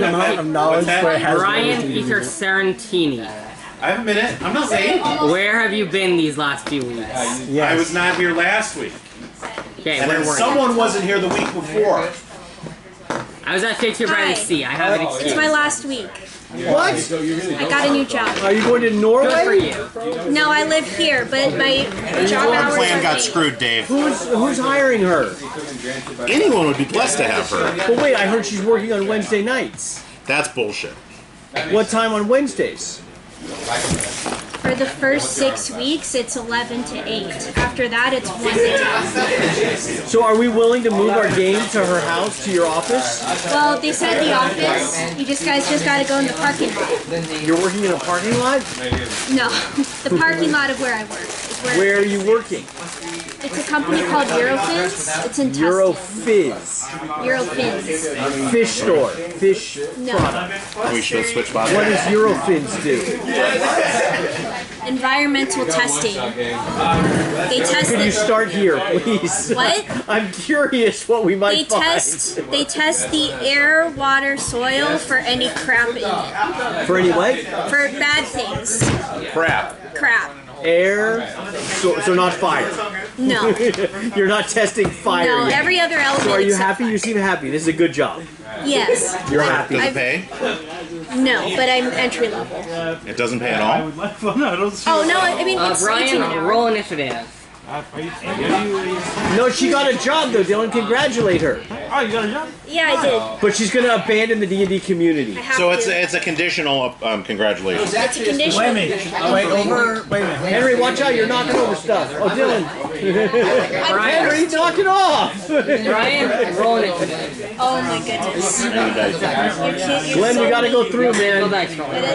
amount of knowledge where it has Brian Peter Sarantini. I have a minute. I'm not late. Where have you been these last few weeks? Yes. I was not here last week. Okay, And where then were you? someone wasn't here the week before. I was at Shakespeare by the Sea. I have an excuse. It's my last week. What? I got a new job. Are you going to Norway? Good for you. No, I live here, but my job Our hours plan are got late. screwed, Dave. Who's hiring her? Anyone would be blessed to have her. But wait, I heard she's working on Wednesday nights. That's bullshit. What time on Wednesdays? For the first 6 weeks, it's 11 to 8. After that, it's 1 to 10. So are we willing to move our game to her house, to your office? Well, they said the office, you guys just gotta go in the parking lot. You're working in a parking lot? No, the parking lot of where I work. Is Where are you working? It's a company called Eurofins. It's in Tustin. Eurofizz. Eurofins. Fish store. Fish No. product. We should switch bodies. What does Eurofins do? Environmental testing. They test Can you the, start here, please? What? I'm curious what we might find. they test the air, water, soil for any crap in it. For any what? For bad things. Crap. Crap. Air, so not fire. No. You're not testing fire No, yet. every other element. So are you except happy? You seem happy. This is a good job. Yes. You're happy. Does it pay? No, but I'm entry level. It doesn't pay at all? Oh no, I mean it's 18 an Brian, hour. roll initiative. No, she got a job though, Dylan. Congratulate her. Oh, you got a job? Yeah, I did. But she's gonna abandon the D&D community. I have So to. it's a conditional congratulations. It's a condition. Wait a minute. Wait a minute. Henry, watch out! You're knocking over stuff. Oh, Dylan. Henry, knock it off. Brian, roll initiative. Oh my goodness. You're Glenn, we gotta go through, Roll man. dice roll. But a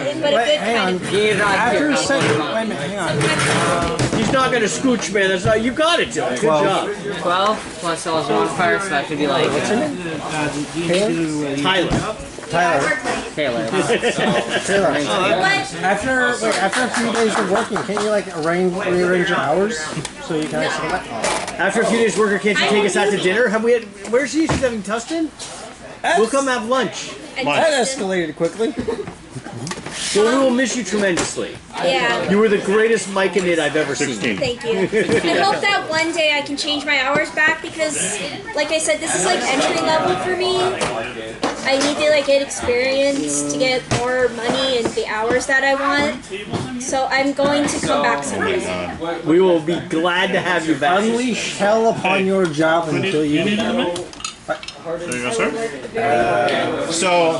good kind of. He's not After here. a second, wait a minute, hang on. He's not gonna scooch, man. That's not. You got it, Dylan. Good job. 12 plus all modifier, so that should be like Tyler. Taylor. What? After a few days of working, can't you like rearrange your hours so you can actually After a few days worker, can't you take us out to dinner? Have we had? Where's she? She's having Tustin? We'll come have lunch. That escalated quickly. Well, we will miss you tremendously. Yeah. You were the greatest Mike and it I've ever seen. 16. Thank you. I hope that one day I can change my hours back because, like I said, this is like entry level for me. I need to like get experience to get more money and the hours that I want. So I'm going to come back someday. We will be glad to have you back. Unleash hell upon your job until you. There you go, sir. So,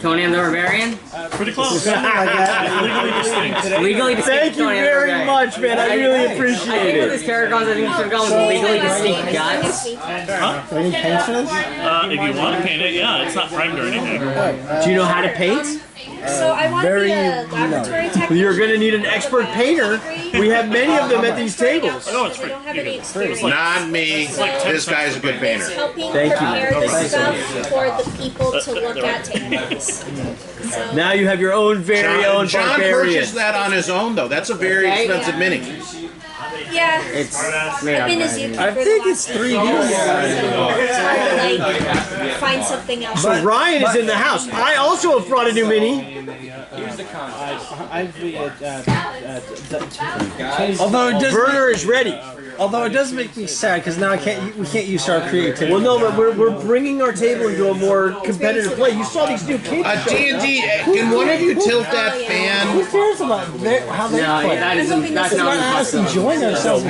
Conan the Barbarian? Pretty close. legally distinct. Legally distinct. Thank you Conan the very Barbarian. much, man. I really I appreciate think with it. this Paragons, I think we should have gone with legally distinct guts. Do we need paint for this? If you want to paint it, yeah, it's not primed or anything. Do you know how to paint? So I want to be a laboratory technician. You're going to need an expert painter. We have many of them at these tables. Oh, it's I free. don't have any experience. Not me. This guy's a good painter. Helping Thank you. prepare this stuff for the people to look at tables. So, Now you have your own very own John barbarian. purchased that on his own, though. That's a very Okay. expensive mini. yeah, It's made I've been out a of zookeeper I think it's 3D. It's hard to like find something else. So Ryan is in the house. I also have brought a new mini. Werner is ready. Although it does make me sad because now we can't use our creativity. Well, no, but we're bringing our table into a more competitive play. You saw these new kids. D&D, can one of you tilt that Who fan? cares about how they No, play? that's It's not about us impossible. enjoying ourselves. We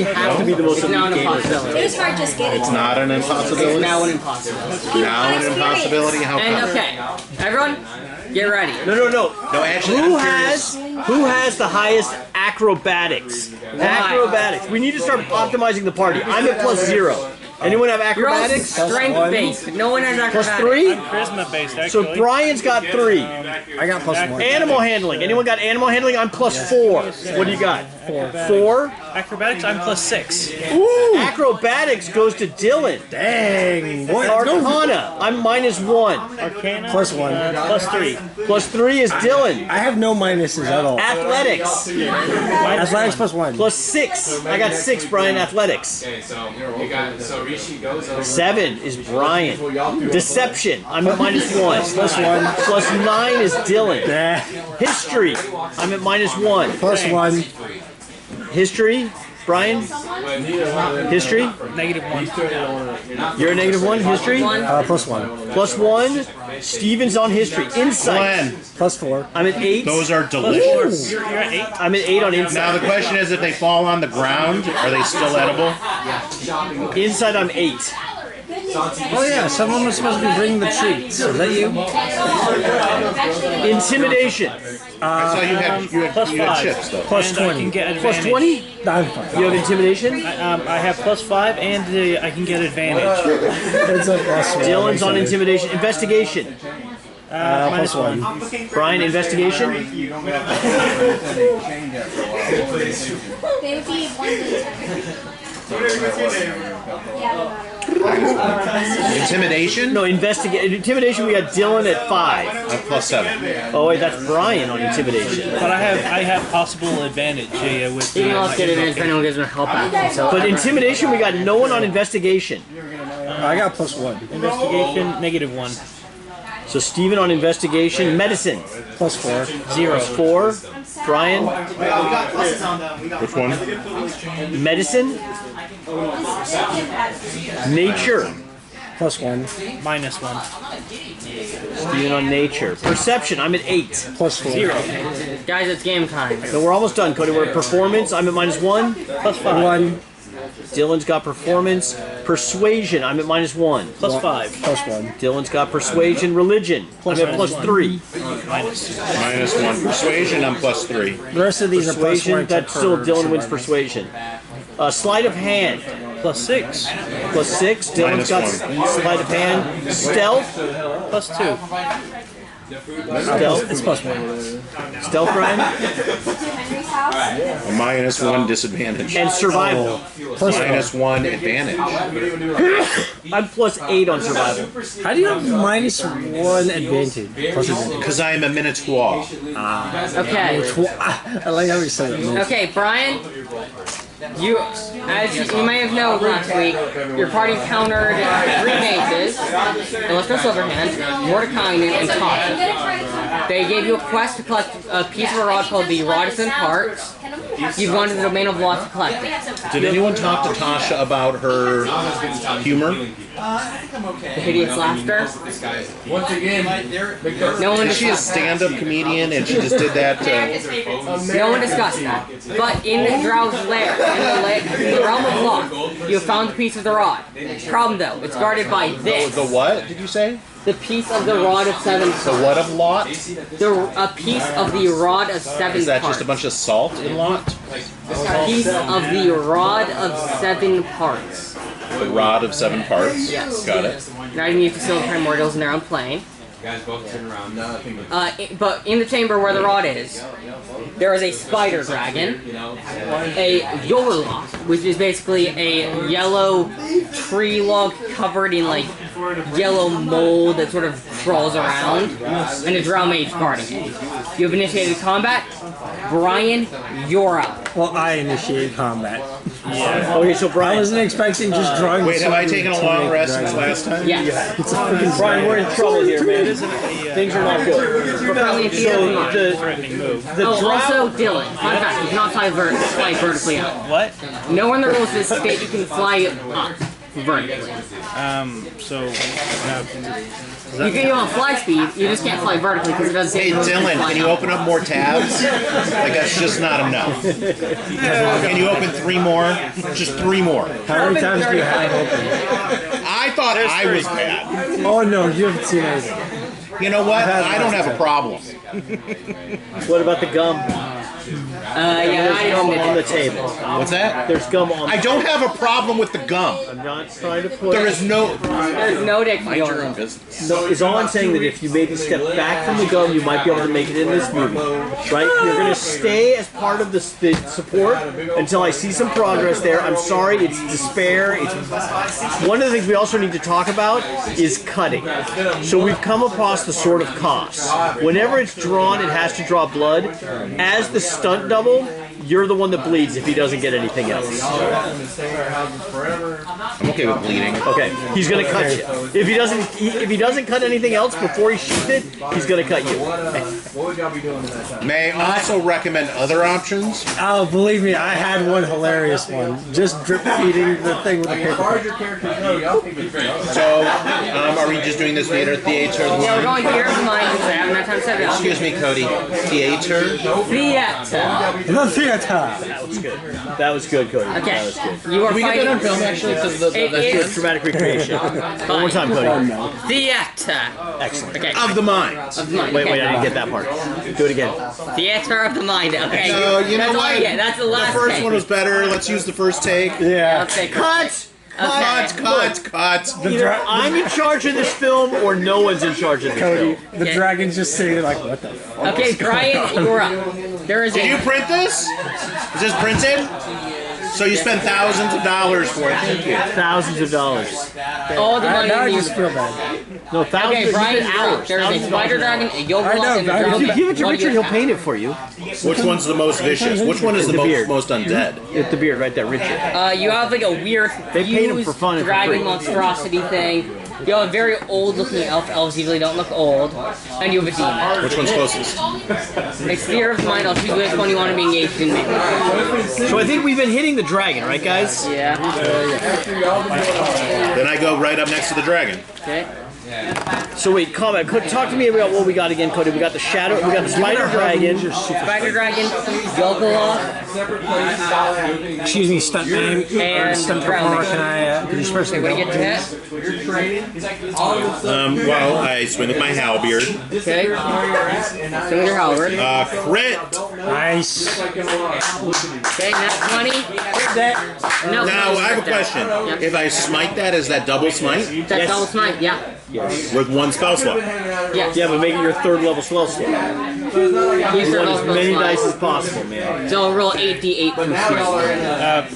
have to be the most It's now elite an gamers. impossibility. It was hard just getting It's not an It's impossibility. now an impossibility. Now an impossibility. How And come? okay, everyone, get ready. No. No, actually, Who I'm curious. has the highest acrobatics? Acrobatics. We need to start optimizing the party. I'm at +0. Anyone have You're all acrobatics? strength based. No one has acrobatics. +3? Charisma based, So actually. Brian's got 3. I got +1. Animal handling. Anyone got animal handling? I'm +4. What do you got? 4. Acrobatics, I'm +6. Ooh. Acrobatics goes to Dylan. Dang. What? Arcana, I'm -1. Arcana, +1. +3. +3 is Dylan. I have no minuses at all. Athletics, Athletics +1. +6. I got 6, Brian. Athletics. Okay, so we got Rishi goes over. 7 is Brian. Deception, I'm at -1. +1. +9 is Dylan. Nah. History, I'm at -1. +1. History, Brian. History, -1. you're a -1. History, +1. +1. Steven's on history. Insight, Glenn, +4. I'm at 8. those are delicious. You're at 8. I'm at 8 on Now insight. the question is, if they fall on the ground, are they still edible? Inside, I'm 8. Oh yeah, someone was supposed to be bringing the treats. Is that you? Intimidation, I saw you had +5. chips though. And I can +20. get advantage. +20. I'm fine. You have intimidation. I have +5 and I can get advantage. It's a +1. Dylan's on intimidation. Investigation. +1. Brian, investigation. They would be 1 Intimidation? No, investigate. Intimidation. We got Dylan at 5. I'm +7. Oh wait, that's Brian on intimidation. But I have possible advantage with You can my also get advantage if anyone gives me a help action. So But intimidation, we got no one on investigation. I got +1. investigation, -1. So Steven on investigation. Medicine, +4. 0. 4. Brian, Which one? medicine. Nature, +1. -1. Steven on nature. Perception, I'm at 8. +4. 0. guys, it's game time. So we're almost done, Cody. We're at performance. I'm at -1. +5. 1. Dylan's got performance. Persuasion, I'm at -1. +5. +1. Dylan's got persuasion. Religion, I'm at +3. -1. Persuasion, I'm +3. The rest of these are Persuasion, +1. that's still Dylan wins persuasion. Sleight of hand, +6. +6. Dylan's got sleight of hand. Stealth, +2. stealth, It's +1. stealth, Ryan, A -1 disadvantage. and survival. -1 advantage. I'm +8 on survival. How do you have -1 advantage? Plus advantage. Because I am a Minotaur. Okay. I like how we said it. Okay, Brian. As you may have known last week, your party encountered 3 mages, Illustrious Silverhand, Mordekainen, and Tasha. They gave you a quest to collect a piece of a rod called the Rod of Seven Parts. You've gone to the domain of Lloth to collect it. Did anyone talk to Tasha about her humor? The hideous laughter. Once again, No one Is she a discussed that. stand-up comedian and she just did that to... No one discussed that. But in Drow's lair, in the realm of Lloth, you have found the piece of the rod. Problem though, it's guarded by this. The what, did you say? The piece of the Rod of Seven The what of Lot? A piece of the Rod of Seven Is that Parts. just a bunch of salt in Lot? A piece of the Rod of Seven Parts. The rod of 7 parts? Yes. Got it. Now you need to steal the primordials in their own plane. guys both turn around. But in the chamber where the rod is, there is a spider dragon, a Lloth, which is basically a yellow tree log covered in like yellow mold that sort of crawls around, and a drow mage guarding it. You have initiated combat. Brian, you're up. Well, I initiated combat. Okay, so I Brian, wasn't expecting just drawing. Wait, have I something taken a to long make rest dragon. since last time? Yes. It's a freaking Brian, we're in trouble here, man. Things are not good. We're currently in theater So command. Threatening move. the Oh, drow. also, Dylan. Fun fact, you cannot fly vertically up. What? Nowhere in the rules does it state you can fly up vertically. You can go on fly speed, you just can't fly vertically because it doesn't Hey say Dylan, can you open up more tabs? Like that's just not enough. Can you open 3 more? Just 3 more. How many times do you have open? I thought I was bad. Oh no, you haven't seen anything. You know what? I don't have a problem. What about the gum? Yeah, There's gum on the table. What's that? There's gum on. I don't have a problem with the gum. I'm not trying to put. There is no. there's no dick. Mind your own business. No, is all I'm saying that if you maybe step back from the gum, you might be able to make it in this movie, right? You're gonna stay as part of the support until I see some progress there. I'm sorry, it's despair. It's one of the things we also need to talk about is cutting. So we've come across the sword of Kos. Whenever it's drawn, it has to draw blood. As the stunt double, you're the one that bleeds if he doesn't get anything else. I'm okay with bleeding. Okay, he's gonna cut you. If he doesn't cut anything else before he shoots it, he's gonna cut you. May I also recommend other options? Oh, believe me, I had one hilarious one. Just drip feeding the thing with a paper. So, are we just doing this theater? Yeah, we're going here of mine because I haven't had time to set it up. Excuse me, Cody. Theater? Theater. The theater. That was good. That was good, Cody. Okay. That was good. You are Can we get that on fighting. film, actually? Because It Let's do a is dramatic recreation. One more time, Cody. theater. Excellent. Okay. Of the mind. Of the mind. Wait, okay. I didn't get that part. Do it again. Theater of the mind. Okay. So, you know That's all I what? get. That's the last The first take. one was better. Let's use the first take. Yeah. Let's take Cut! Cut, cut. Either I'm in charge of this film or no one's in charge of this Cody, film. the dragon's just sitting there like, what the fuck? Okay, Brian, you're up. There is Did you a. print this? Is this printed? So you spent thousands of dollars for it. Thank you. Thousands of dollars. All the money Now I you just feel bad. No, thousands. Okay, you Brian, did you're up. hours. There is Thousands a of spider dollars. dragon, a yogurt I know, and a Brian. dragon. Give it to What do Richard, you he'll have? paint it for you. Which one's the most vicious? Which one is the The beard. most undead? It's the beard right there, Richard. You have like a weird They paint 'em for fused fun and for dragon free. monstrosity thing. You have a very old looking elf. Elves usually don't look old. And you have a demon. Which one's closest? It's fear of mine. I'll choose which one you want to be engaged in. So I think we've been hitting the dragon, right, guys? Yeah. Then I go right up next to the dragon. Okay. So wait, comment. Talk to me about what we got again, Cody. We got the shadow. We got the spider dragon. Spider dragon, Yogoloth, Excuse me, stuntman. and Stunt drowning. performer, can you supposed to What do you go? get to hit? Well, I swing with my halberd. Okay. So with your halberd. Crit. Nice. Okay, that's 20. No, Now I have a question. Yep. If I smite that, is that double smite That's double smite, yeah. with one spell slot? Yes. Yeah, but make it your third level spell slot. Use You their want as double many smite. dice as possible, man. So roll 8d8 from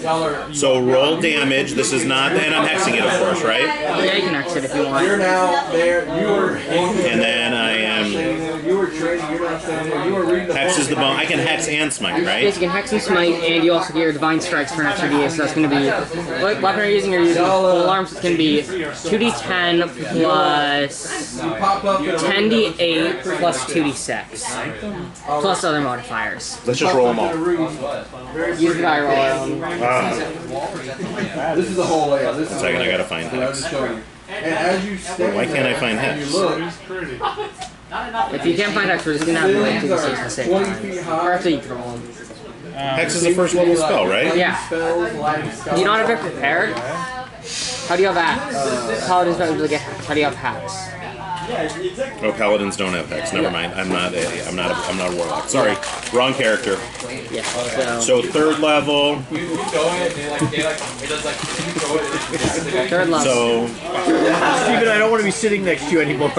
smite. So roll damage. This is not, and I'm hexing it, of course, right? Yeah, you can exit if you want. And then I am hex is the bone. I can hex and smite, Yes, right? you can hex and smite, and you also get your divine strikes for an extra d8, so that's going to be, what weapon are you using? You're using full arms, it's going to be 2d10 plus 10d8 plus 2d6, plus other modifiers. Let's just roll them all. Use the die roller. This is the whole layout. This is Second, I gotta find hex. And as you stay, Why can't I find hex? If you can't find hex, we're just going to have to wait until you see the same 20 time. feet Or high. after you can roll them. Hex is the first level spell, right? Yeah. Spells, lighting Do you not have it prepared? How do you have axe? Paladins don't usually get hex. How do you have hex? Oh, paladins don't have hex. Never mind. I'm not a warlock. Sorry, wrong character. Yeah, So third level. third level. So Steven, I don't want to be sitting next to you anymore.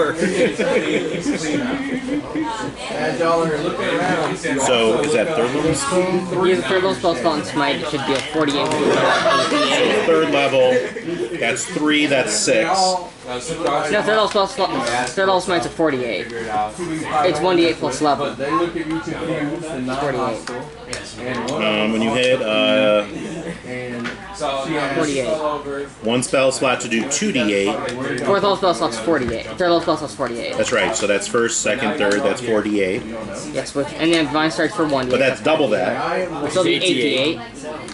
as y'all are looking around. so is that third level spell? Use a third level spell slot and smite. It should deal 48. Third level. That's 3. That's 6. No, third level spell slot. Third level smite's a 48. It's 1d8 plus level. They look at you confused and not 48. hostile. When you hit And 48. one spell slot to do 2d8. Fourth level spell slot's 48. Third level spell slot's 48. That's right. So that's first, second, third. That's 48. Yes, and then divine strikes for 1d8. But that's double that. So it'll be 8d8.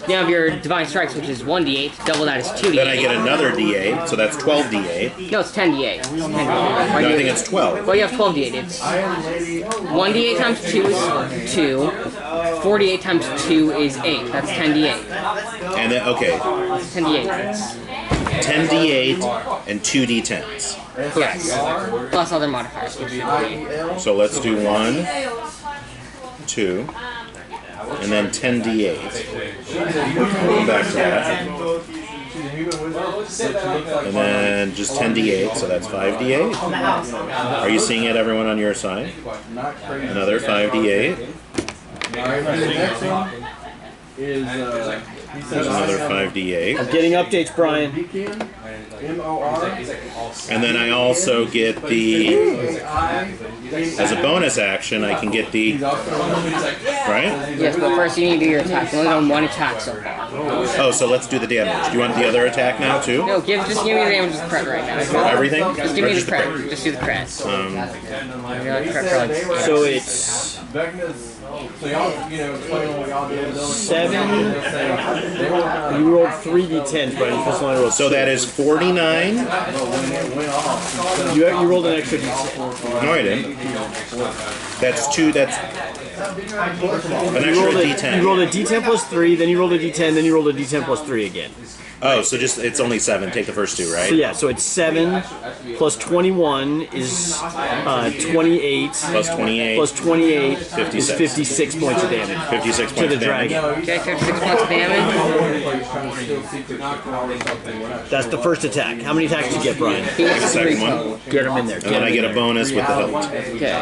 Then you have your divine strikes, which is 1d8. Double that is 2d8. Then I get another d8. So that's 12d8. No, it's 10d8. It's 10d8. No, I think it's 12. Well, you have 12d8. It's 1d8 times 2 is 2. 48 times 2 is 8. That's 10d8. And then okay, 10d8. That's 10d8 and 2d10s. correct. Plus other modifiers. So let's do 1, 2, and then 10d8. Go back to that. And then just 10d8, so that's 5d8. Are you seeing it, everyone on your side? Another 5d8. There's another 5d8. I'm getting updates, Brian. And then I also get the, as a bonus action, I can get the, right? Yes, but first you need to do your attack. You only done one attack so far. Oh, so let's do the damage. Do you want the other attack now, too? No, just give me the damage with crit right now. Everything? Just give me the crit. Just do the crit. So it's 7. You rolled 3d10s, Brian. You only rolled So that is 49. You rolled an extra d6. No, I didn't. That's 2, that's an extra d10. You rolled a d10 plus 3, then you rolled a d10, then you rolled a d10 plus 3 again. Oh, so just, it's only 7. Take the first 2, right? So yeah, so it's 7 plus 21 is 28. Plus 28. Plus 28 56. is 56 points of damage. 56 To points the of damage. dragon. Okay, 56 points of damage. That's the first attack. How many attacks did you get, Brian? He gets The second 3 one. total. Get him in there. And then I get a bonus with the hilt. Okay.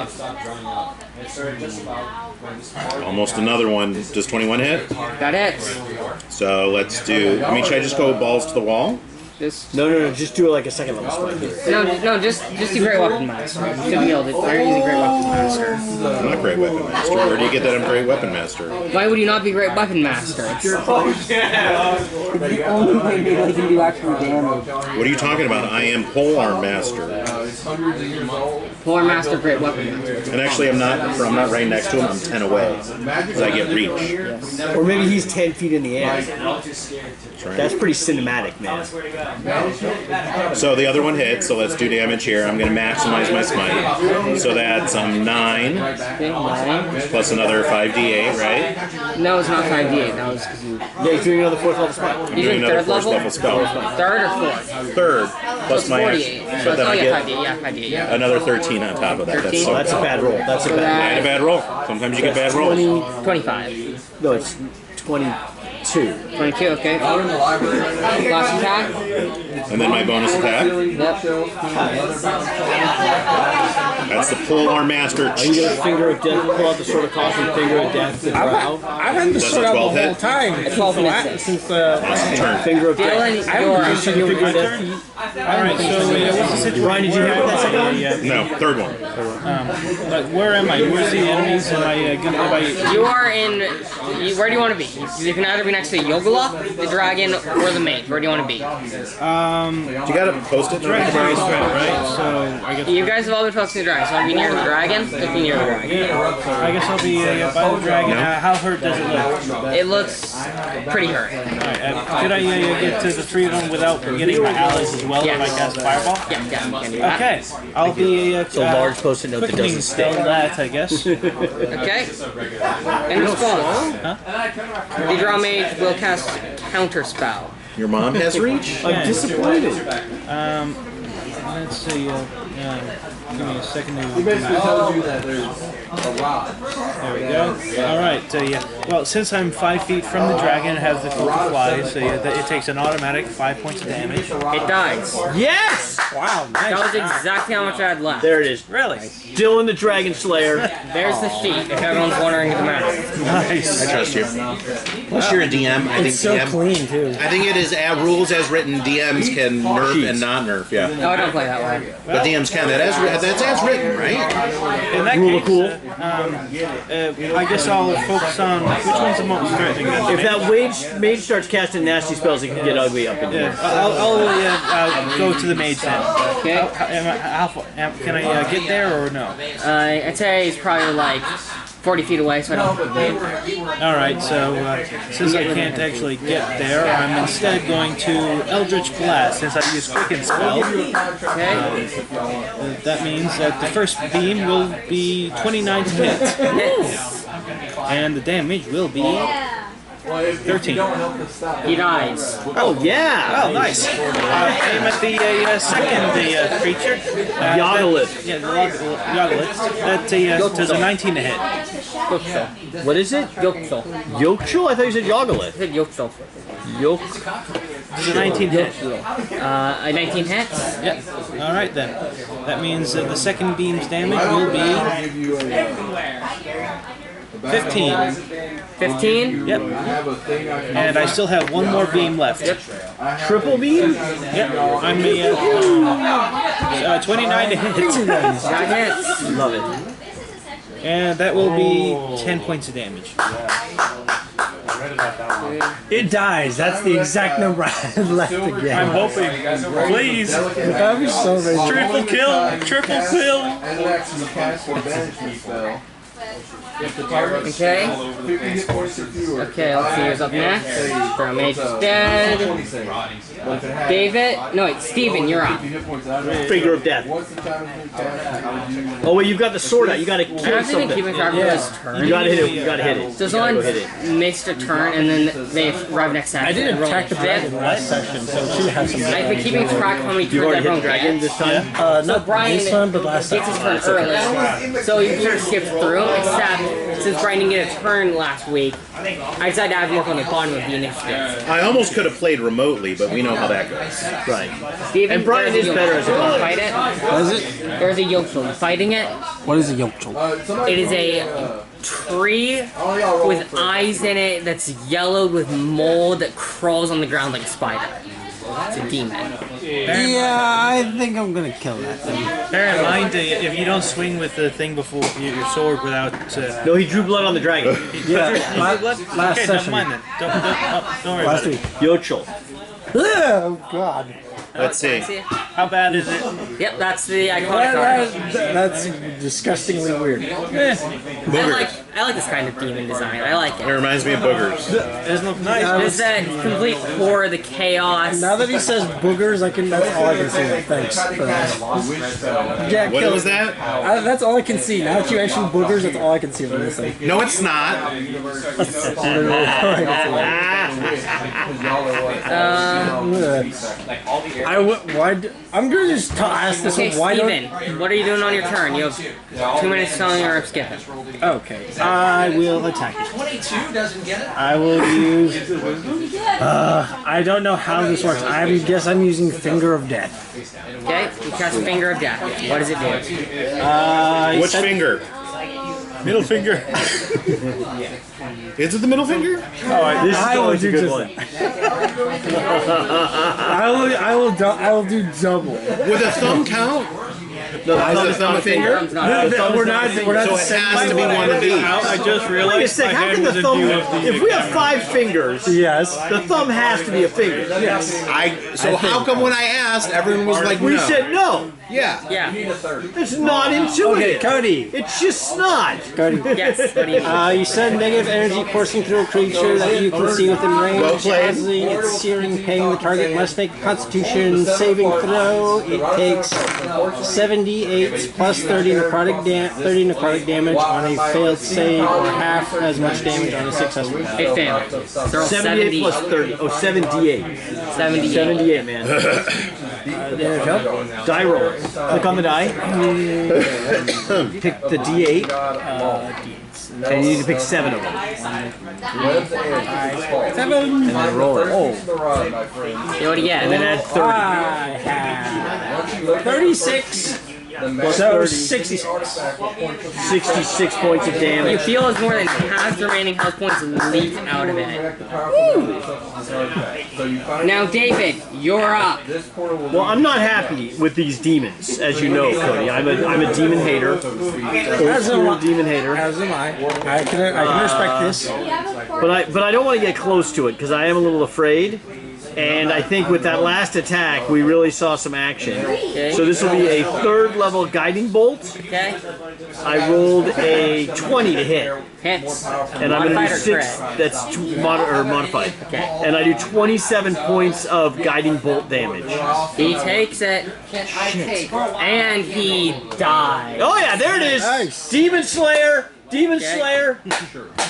Almost another one. Does 21 hit? That hits. So let's do, I mean, should I just go balls to the wall? Just No, just do it like a second level spell. no, just do Great Weapon Master. To be able to, they're using Great Weapon Master. I'm not Great Weapon Master. Where do you get that I'm Great Weapon Master? Why would you not be Great Weapon Master? It's the only way they can do actual damage. What are you talking about? I am Polearm Master. Poor Master, Great Weapon Master. And actually, I'm not right next to him. I'm 10 away. Because I get reach. Or maybe he's 10 feet in the air. That's right. That's pretty cinematic, man. So the other one hits, so let's do damage here. I'm going to maximize my smite. So that's 9 Okay, 9. plus another 5d8, right? No, it's not 5d8. That was because you. Yeah, he's doing another 4th level spell. I'm doing another third level? 1st level spell. Third or fourth? Third, plus my 48. action. So But then oh I yeah, get 5d8. Yeah, 5d8. Yeah. another 13 on top of that. 13? So That's a bad roll. That's a I bad had a bad roll. Sometimes you get bad rolls. 25. No, it's 22. 22. Okay. Last attack. And then my bonus attack. Yep. That's the Polearm Master. Are you going to Finger of Death, pull out the Sword of Caution, Finger of Death to drow? I've had this Does sort a out the 12 whole hit? time. It's 12 minutes. Since Turn. Finger of Death. Dylan, your Finger of Death. Alright, so what's the situation? Ryan, did you hit with that second one? No, third one. Like, where am I? Where's the enemies? Am I gonna? You are in. Where do you want to be? You can either be next to Lloth, the dragon, or the mage. Where do you want to be? You gotta post it. Right, right. So I guess. You guys have all been focusing the dragon. So want to be near the dragon? Look near the dragon. Yeah, I guess I'll be by the dragon. How hurt does it look? It looks pretty hurt. Alright, could I get to the 3 of them without getting my allies as well if I cast Fireball? Yeah, you can do that. Okay, I'll be It's a large post-it note that quickening doesn't spell stick. that, I guess. Okay. In response, the draw mage will cast Counter Spell. Your mom has reach? I'm disappointed. Let's see. Give me a second to. He basically tells you that there's a rod. There we go. All right. Yeah. Well, since I'm 5 feet from the dragon and have the full to fly, so yeah, it takes an automatic 5 points of damage. It dies. Yes! Wow. Nice. That was exactly how much I had left. There it is. Really Dylan the Dragon Slayer. There's the sheet, if everyone's wondering the matter. nice. I trust you. Plus, you're a DM. I think It's so DM. clean too. I think it is rules as written. DMs can nerf and not nerf. Yeah, No, I don't play that way. but DMs can. That's as written, right? In that Rule of case, cool. I guess I'll focus on which one's the most threatening. If that mage starts casting nasty spells, it can get ugly up in here. I'll go to the mage then. Okay. Can I get there or no? I'd say it's probably like 40 feet away, so I don't. Alright, so since I can't actually get there, I'm instead going to Eldritch Blast since I use Quicken Spell. Okay. That means that the first beam will be 29 to hit. And the damage will be 13. He dies. Oh yeah. Oh, nice. Aim at the second creature. Yogolith. Yeah, the Yogolith. That does a 19 to hit. Yokso. What is it? Yokso. Yokchul? I thought you said Yogolith. I said Yokso. Yok. Does a 19 hit. A 19 hits. Yep. All right then. That means the second beam's damage will be 15. 15. Yep. And I still have one more beam left. Yep. Triple beam? Yep. I'm 29 to hit. That hits. Love it. And that will be 10 points of damage. It dies. That's the exact number I had left again. I'm hoping. Please. That'd be so amazing. Triple kill. Triple kill. And it actually casts a banishment spell. If the target Okay. 50 hit points or fewer. Okay, let's see who's up next. Throw Mage is dead. David? No, wait, Steven, you're up. Finger of death. Oh wait, you've got the sword out. You gotta I kill don't think keeping something. track of his turn. You gotta hit it. You gotta hit it. So You gotta go hit someone it. makes a turn and then they arrive next time. I didn't attack the dragon last session, so it should have some. I've been keeping track of how many You've turns already hit everyone the dragon gets. this time. So Not Brian this time, but last gets time. his turn early. So you sort of skipped through, except since Brian didn't get a turn last week, I decided to have you up on the bottom of the initiative. I almost could have played remotely, but we know how that goes. Right. Steven, And Brian there's is a better Yokchul. as a You wanna bot. fight it? What is it? There's a Yokchul. You fighting it? What is a Yokchul? It is a tree with eyes in it that's yellowed with mold that crawls on the ground like a spider. It's a demon. Yeah, I think I'm gonna kill that thing. Bear in mind, if you don't swing with the thing before your sword without. No, he drew blood on the dragon. Yeah, last Okay, never session. mind then. Don't worry Last about it. week. Yochul. Oh God. Let's see. How bad is it? Yep, that's the iconic card. That's disgustingly weird. I like this kind of demon design. I like It it. reminds me of boogers. Doesn't look nice. It's that complete horror, the chaos. Now that he says boogers, that's all I can see. Thanks for that. Yeah, What kill was it. that? That's all I can see. Now that you mentioned boogers, that's all I can see from this thing. No, it's not. That's literally all I can see. I'm gonna just ask this Okay, one. Why Steven, what are you doing on your turn? You have 2 minutes telling or skipping. Okay, I will attack it. 22 doesn't get it. I will use. I don't know how this works. I guess I'm using Finger of Death. Okay, you cast Finger of Death. What does it do? Which finger? Middle finger. Is it the middle finger? This is I will always a do good just- one. I will do double. With a thumb count? No, Is it thumb a finger? Thumb's not. We're not So the it same. has to be one of these. I just Wait a realized sec, my how hand can was the in thumb... view of the. If we have 5 fingers, Yes. the thumb has to be a finger. So how come when I asked, everyone was like, We no? said no. Yeah. Yeah. It's not intuitive. Okay, Cody. It's just snot. Cody. Yes. What do you mean? You said negative energy coursing through a creature that you can see within range. Well played. Causing its searing pain. The target must make a Constitution saving throw. It takes 78 plus 30 necrotic damage on a failed save, or half as much damage on a successful. It failed. Throw 78 plus 30. Oh, 78. 78. 78, man. There you go. Die roll. Click on the die. Pick the D8. And you need to pick 7 of them. And then roll it. Oh. You what do you get? And then add 30. I have 36. Plus So 30. 66. 66 points of You damage. feel as more than half the remaining health points leak out of it. Now, David, you're up. Well, I'm not happy with these demons, as you know, Cody. I'm a demon hater. Old school demon hater. As am I. I can respect this. But I don't want to get close to it because I am a little afraid. And I think with that last attack, we really saw some action. Okay. So this will be a 3rd level guiding bolt. Okay? I rolled a 20 to hit. Hits. And I'm going to Modified do or 6, crit? that's modified. Okay. And I do 27 points of guiding bolt damage. He takes it. And he dies. Oh yeah, there it is! Nice. Demon Slayer Demon Slayer.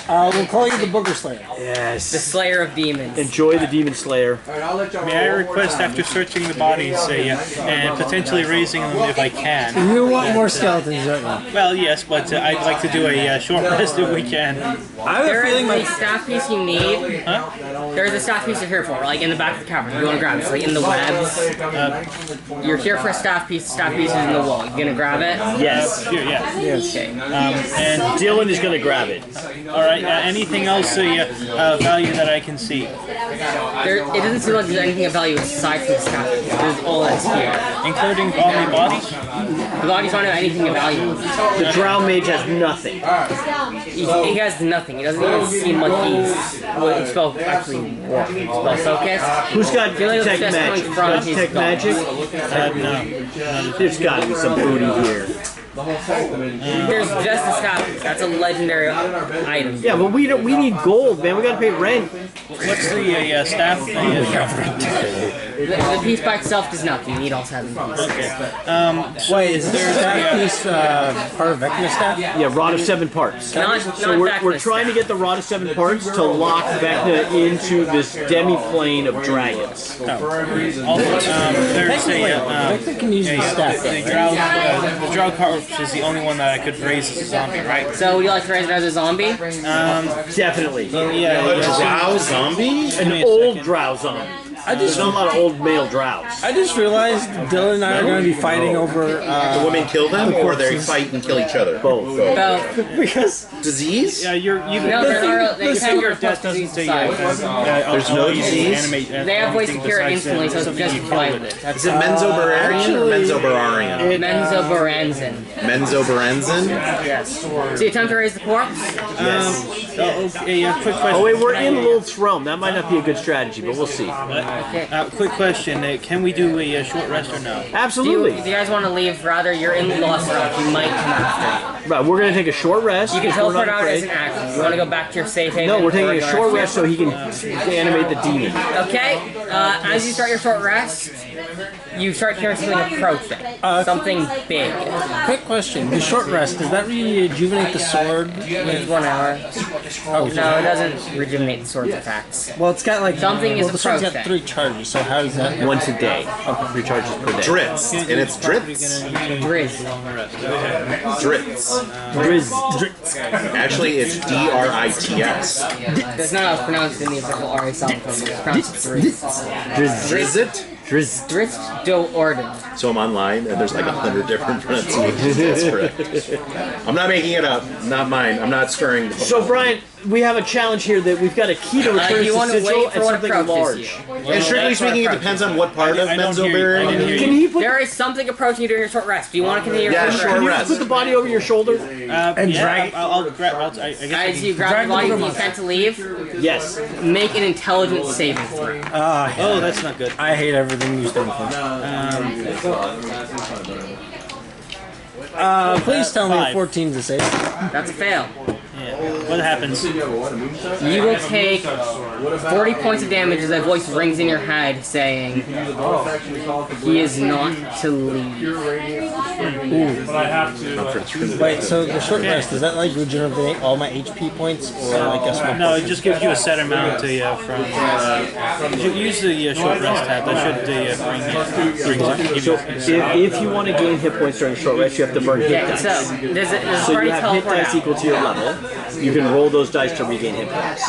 We'll call you the Booger Slayer. Yes. The Slayer of Demons. Enjoy the Demon Slayer. May I request, after searching the bodies, and potentially raising them if I can? You want more skeletons, don't you? Well, yes, but I'd like to do a short rest if we can. I have a There is feeling a my staff piece you need. Huh? There's a staff piece you're here for, like in the back of the cavern. You want to grab it, it's like in the webs. You're here for a staff piece. The staff piece is in the wall. You gonna grab it? Yes. Here, yeah. Okay. And Dylan is going to grab it. all right. Anything else value that I can see, It doesn't seem like there's anything of value aside from the staff piece. There's all that's here. including all the bodies? The bodies don't have anything of value. The Drow Mage has nothing. He has nothing. It doesn't even seem like he's spell actually work. Spell focus. Who's got Feeling tech just magic? coming from Got his tech guns. magic? No. There's got to be some booty here. There's just a staff piece. That's a legendary item. Yeah, but we need gold, man. We got to pay rent. What's the staff thing? The piece by itself does nothing. You need all 7 pieces. wait, is this staff piece part of Vecna staff? Yeah, Rod of 7 parts. Not So we're Vecna trying to staff. get the Rod of 7 parts to lock Vecna into this demi-plane of dragons. There's Technically, Vecna can use the staff. the drow corpse is the only one that I could raise as a zombie, right? So would you like to raise it as a zombie? Definitely. Yeah. Drow zombie? An old Drow zombie. There's not a lot of old male Drows. I just realized Dylan and I are going to be fighting over The women kill them, or they fight and kill each other? Both. Well, because Disease? Yeah, no, they can your report death doesn't disease say aside. There's no disease? They have ways to cure it instantly, so it's just fight with it. Is That's it Menzoberarian or Menzoberarian? Menzoberranzan. Menzoberranzan? Yes. So you attempt to raise the corpse? Yes. Quick question. Oh wait, we're in Lloth's realm. That might not be a good strategy, but we'll see. Quick question. Can we do a short rest or no? Do Absolutely. you guys want to leave? Rather, you're in Lost Realm. You might come after. Right, we're gonna take a short rest. You can if we're not teleport out as afraid. an action. You want to go back to your safe haven? No, we're taking or a go short after? rest so he can animate the demon. Okay, as you start your short rest, you start hearing something approaching. Something big. quick question: the short rest, does that rejuvenate the sword? It's 1 hour. Oh, No, it doesn't rejuvenate the sword's attacks. well, it's got like Something is the sword's got approaching. 3 charges. So how does that? Once a day. 3 charges per day. Dritz. And it's Dritz. Driz. Dritz. Drizz. Actually, it's D-R-I-T-S. That's not how it's pronounced in the official RA sound code. It's pronounced Driz. Drizzt? Drizz. Driz do Orden. So I'm online, and there's like 100 different pronunciations for it. I'm not making it up. Not mine. I'm not stirring. So Brian, we have a challenge here that we've got a key to return You to want to sigil wait for and what something approaches large. you. And strictly speaking, it depends on what part of I don't hear you. I Menzoberranzan. didn't hear Can you. he put, There is something approaching you during your short rest. Do you want to continue your Yeah, short short rest? rest. put the body over your shoulder? And drag it. I'll grab. I guess I As you can. grab the body with the intent to leave, Yes. make an intelligence saving throw. Oh, that's not good. I hate everything you stand for. Please tell me a 5. 14 is a save. That's a fail. What happens? You will take 40 points of damage as a voice rings in your head saying, "He is not to leave." Wait, so the short rest, does that like regenerate all my HP points or like a small? No, it just gives you a set amount to from. You use the short rest tab. That should bring it. So if you want to gain hit points during a short rest, you have to burn hit Okay, dice. so there's a So party you have hit teleport dice out. equal to your level. You can roll those dice to regain hit points.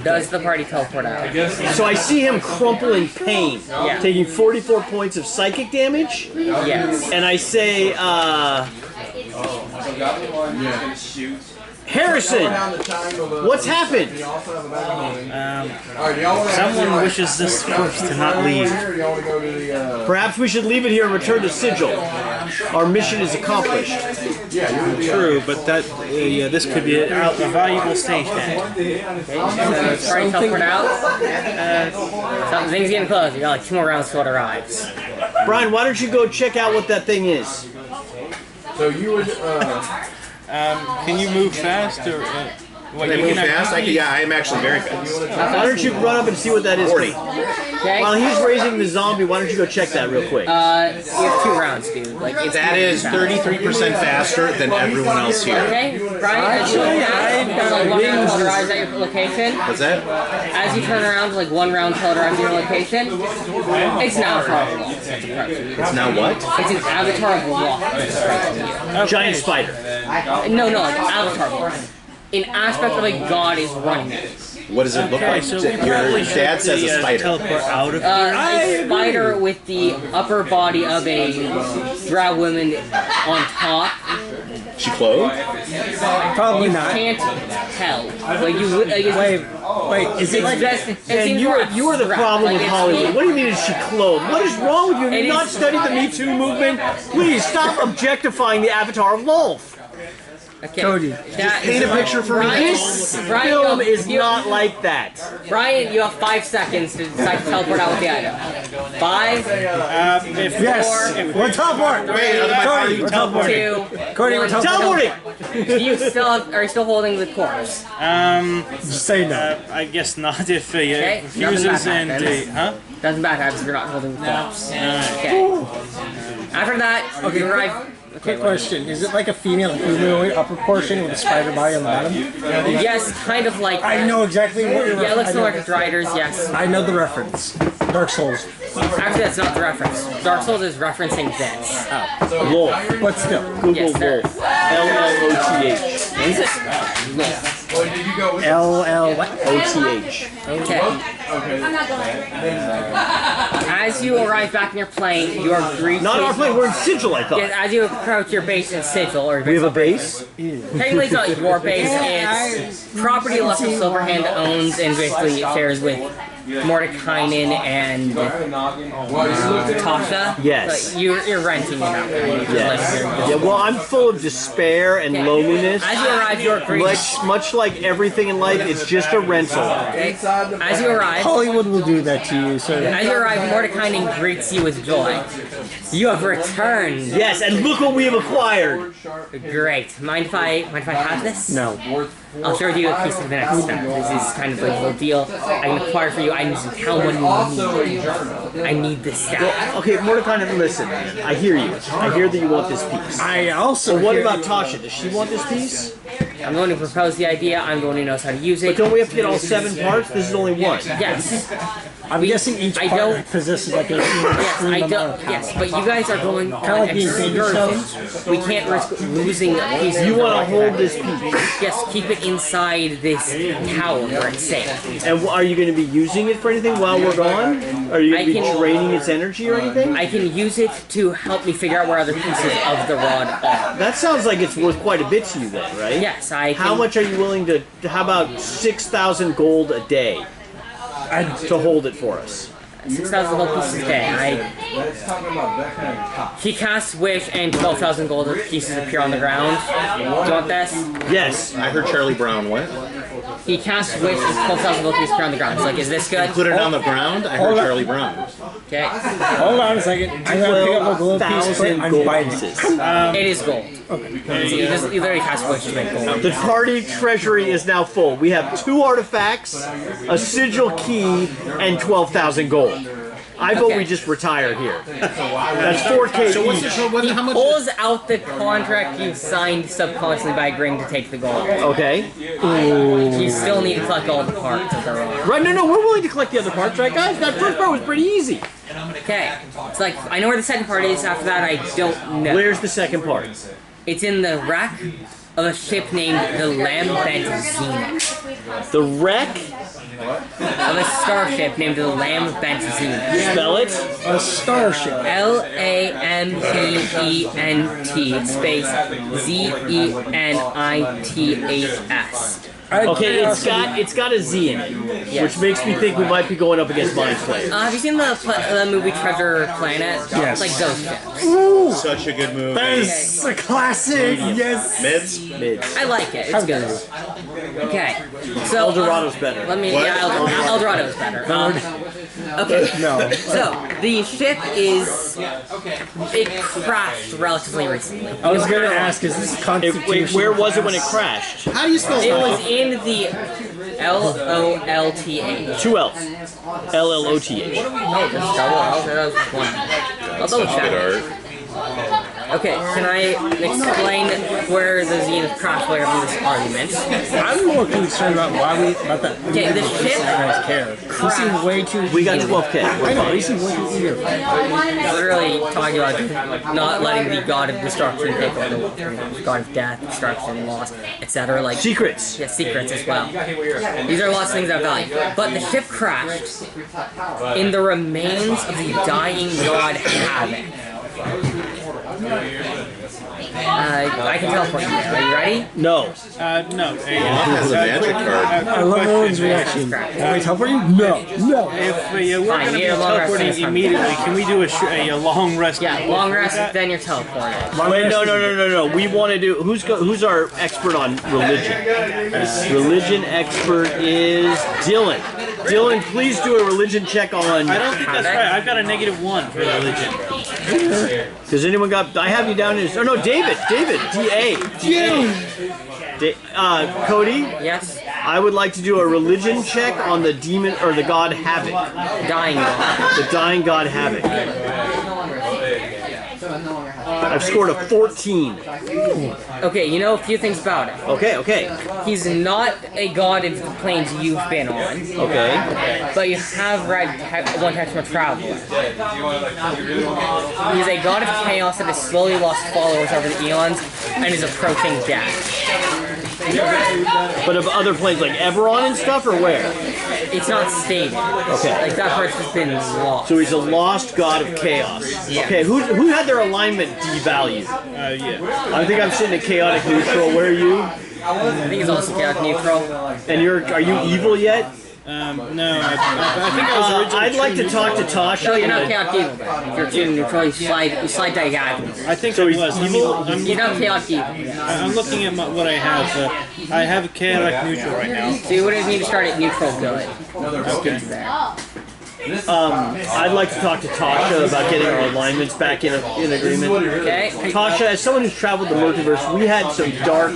Does the party teleport out? So I see him crumple in pain, Yeah. taking 44 points of psychic damage, Yes. and I say, Harrison, what's happened? Someone wishes this corpse to not leave. Perhaps we should leave it here and return to Sigil. Our mission is accomplished. True, but that this could be a valuable stage hand. So party teleport out. Something's getting close. You got like 2 more rounds till it arrives. Brian, why don't you go check out what that thing is? So you would, Can you move fast or? What, Can I you move can fast? I am actually very fast. Why don't you run up and see what that is? 40. Okay. While he's raising the zombie, why don't you go check that real quick? You have 2 rounds, dude. Like it's That is 33% faster than everyone else here. Okay, Brian, as you look back, there's like 1 round till it arrives at your location. What's that? As you turn around, like 1 round till it arrives at your location. It's now a Avatar of Lloth. It's now what? It's an Avatar of Lloth that's approaching you. Giant spider. No, like Avatar of Lloth. An aspect of a god is running it. What does it look like? So Your we probably dad says a spider. Teleport out of A spider with the upper body of a drow woman on top. She clothed? Probably not. Can't tell. Like you would. Like, Wait, is it like And you are the problem with Hollywood. What do you mean is she clothed? What is wrong with you? Have you not studied the Me Too movement? Please stop objectifying the Avatar of Lloth. Okay. Cody, That paint is- a picture for me. This Brian, film you- is you- not like that. Brian, you have 5 seconds to decide to teleport out with the item. 5, we're teleport. Cody, we're teleporting. 2, Cody, we're teleporting. Teleporting! Do you still are you still holding the corpse? Just say no. I guess not if he Okay, refuses nothing bad and happens. huh? Doesn't matter if you're not holding the corpse. Alright. Okay. After that, you arrive. Quick question: is it like a female humanoid upper portion with a spider body on the bottom? Yes, kind of like. I know exactly what you're. Yeah, it looks I know- similar to Driders. Yes. I know the reference. Dark Souls. Actually, that's not the reference. Dark Souls is referencing this. Lloth. But still. Google Yes, sir. Lloth. L-L-O-T-H. Is it? Did you go with LL what? O-T-H. Okay. I'm not going. As you arrive back in your plane, you are greeted. Not our plane, we're in Sigil, I Yes, thought. as you approach your base in Sigil, or We have a base? technically it's not your base, it's property left of Silverhand owns and basically shares with Mordekainen and Tasha. Yes. But you're renting it out there. You just live Yes. here. Yeah, well, I'm full of despair and loneliness. As you arrive, you're greeted. Much like everything in life, it's just a rental. As you arrive, Hollywood will do that to you, so. as you arrive, Mordekainen greets you with joy. You have returned. Yes, and look what we have acquired. Great. Mind if I have this? No. I'll show you a piece of the next step. This is kind of like a little deal. I can acquire for you. I need to tell what you need. I need this staff. Okay, Mordecai, listen. I hear you. I hear that you want this piece. I also. But what hear- about Tasha? Does she want this piece? I'm going to propose the idea. I'm going to know how to use But it. don't we have to get all 7 parts? This is only 1. Yes. I'm guessing each I part don't- possesses like a Yes, extreme I amount don't. of power. Yes, but you guys are going on like being baby excursions. We can't risk losing a piece. You of the want to rocket hold back. this piece. Yes, keep it inside this tower where it's safe. And are you going to be using it for anything while we're gone? Are you going to I be can- draining its energy or anything? I can use it to help me figure out where other pieces of the rod are. That sounds like it's worth quite a bit to you then, right? Yes, I can. How much are you willing to, how about 6,000 gold a day to hold it for us? 6,000 gold pieces a day. Let's talk about that kind of cop. He casts Wish and 12,000 gold pieces appear on the ground. Do you want this? Yes. I heard Charlie Brown. What? He casts Wish and 12,000 gold pieces appear on the ground. It's like, is this good? Put it on the ground? I heard Charlie Brown. Okay. Hold on a second. I'm gonna pick up a gold piece. 12,000 I'm gold biting. pieces. It is gold. Okay. You literally cast Wish to make gold. The party treasury is now full. We have 2 artifacts, a sigil key, and 12,000 gold. I vote Okay. we just retire here. That's 4K So what's the each. how much? Pulls out the contract you signed subconsciously by agreeing to take the gold. Okay. You still need to collect all the parts of the rod. Right, no, we're willing to collect the other parts, right, guys? That first part was pretty easy. Okay. It's like, I know where the second part is. After that, I don't know. Where's the second part? It's in the wreck of a ship named the Lambent Zenith. The wreck? Of a starship named the Lambent Zenith. Spell it. A starship. Lambent space Zeniths. Okay, it's got a Z in it, Yes. which makes me think we might be going up against Mind Flayer. Have you seen the movie Treasure Planet? Yes. It's like those ships. Ooh, Such a good movie. that is a classic. Yes. Mids? Mids. I like it. It's good. Okay. So El Dorado's better. let me. What? Yeah, El Dorado's better. Okay. No. So the ship is. It crashed relatively recently. I was gonna ask, is this Constitution? Wait, where was it when it crashed? How do you spell It was that? in the L-O-L-T-H. 2 L's. L-L-O-T-H. Oh, just double L? That was one. I'll double check. Okay, can I explain where the Zenith crashed later from this argument? I'm more concerned about that. Okay, the ship care. He seemed way too. We got 12K. I know. He seemed way too eager. Literally talking about not letting the god of destruction take over the world. God of death, destruction, loss, etc. Like Secrets. yeah, secrets as well. These are lots of things I value. But the ship crashed in the remains of the dying god Havoc. I can teleport you. Are you ready? No. No. Has a magic card. I love Owen's reaction. Can we teleport you? No. No. If we're going Fine, to be you need a long rest teleporting this time. immediately, can we do a long rest? Yeah, long rest, then you're teleported. Wait, no. We want to do. Who's our expert on religion? Religion expert is Dylan. Dylan, please do a religion check on. I don't think that's right. I've got a -1 for religion. Does anyone got? I have you down as. Oh no, David. D-A. Cody. Yes? I would like to do a religion check on the demon or the god Havoc. Dying god. The dying god Havoc. I've scored a 14. Okay, you know a few things about him. Okay. He's not a god of the planes you've been on. Okay. But you have read one text from a traveler. He's a god of chaos that has slowly lost followers over the eons and is approaching death. But of other planes like Eberron and stuff, or where? It's not stated. Okay. Like that person's been lost. So he's a lost god of chaos. Yeah. Okay, who had their alignment devalued? Yeah. I think I'm sitting at chaotic neutral. Where are you? I think he's also chaotic neutral. And are you evil yet? No, I think I was originally. I'd like to talk to Tasha. No, you're not chaotic evil. If you're too neutral, you slide diagonally. I think So it he's was. evil? You're not chaotic evil. I'm looking at what I have. I have a chaotic neutral right now. So you would need to start at neutral good. Okay. I'd like to talk to Tasha about getting our alignments back in agreement. Okay? Tasha, as someone who's traveled the multiverse, we had some dark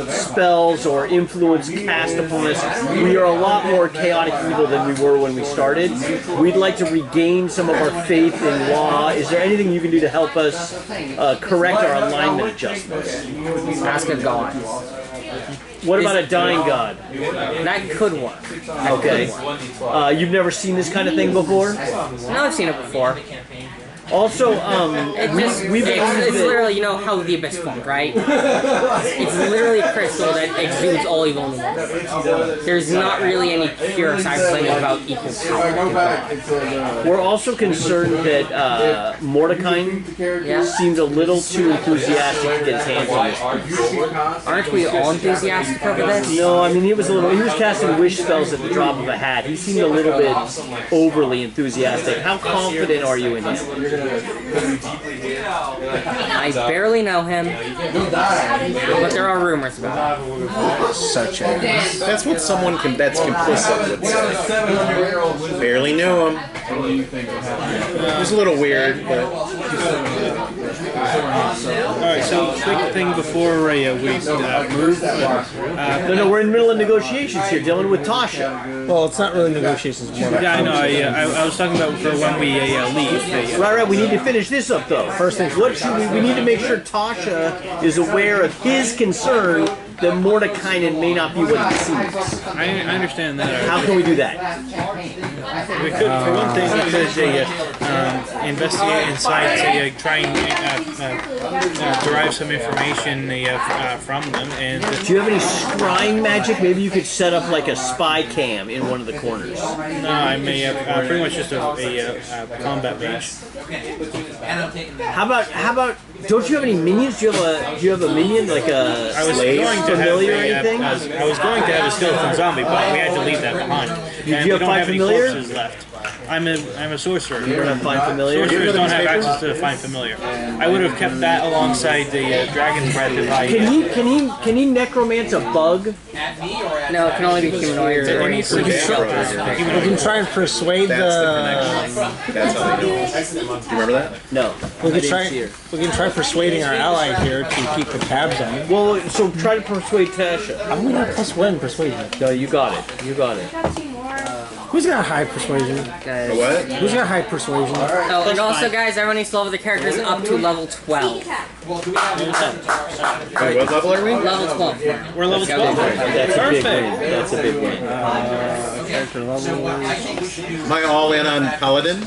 spells or influence cast upon us. We are a lot more chaotic evil than we were when we started. We'd like to regain some of our faith in law. Is there anything you can do to help us correct our alignment adjustments? Ask a god. What about a dying god? That could work. Okay. You've never seen this kind of thing before? No, I've seen it before. Also, It's literally, you know how the Abyss formed, right? It's literally a crystal that exudes all evil in the world. There's not really any pure side claiming about equal power. we're also concerned that Mordecai seemed a little too enthusiastic to get his hands on this. Aren't we all enthusiastic over this? No, I mean he was casting wish spells at the drop of a hat. He seemed a little bit overly enthusiastic. How confident are you in him? I barely know him, but there are rumors about him. Such as. That's what someone that's complicit would say. Barely knew him. It was a little weird, but. Alright, so quick thing before we move. No, we're in the middle of negotiations here, Dylan, with Tasha. Well, it's not really negotiations. It's more about Yeah, I know. I was talking about for when we leave. Right, we need to finish this up though. First things, what should we need to make sure Tasha is aware of his concern that Mordecai may not be what he seems. I understand that. How can we do that? We could, for one thing, we could investigate inside, try and derive some information from them. And Do you have any scrying magic? Maybe you could set up like a spy cam in one of the corners. no, I'm pretty much just a combat mage. How about? Don't you have any minions? Do you have a minion like a I was slave going to familiar or have anything? I was going to have a skeleton zombie, but we had to leave that behind. Do And you we have don't 5 have any familiar? corpses left. I'm a sorcerer. You don't have Find Familiar? Sorcerers don't have access to Find Familiar. I would have kept that alongside the Dragon's Breath if I... Can he necromance a bug? No, it can only be humanoids. We We can try and persuade That's the connection. That's how they do it. Do you remember that? No. We can try persuading our ally here to keep the tabs on it. Well, so try to persuade Tasha. I'm gonna have +1 persuasion. No, you got it. You got it. Who's got high persuasion? Guys. What? Who's got high persuasion? Oh, and also, guys, everyone needs to level the characters up to level 12. Wait, what level are we? Level 12. We're level 12. That's a big win. That's a big win. Character level. Am I all in on Paladin?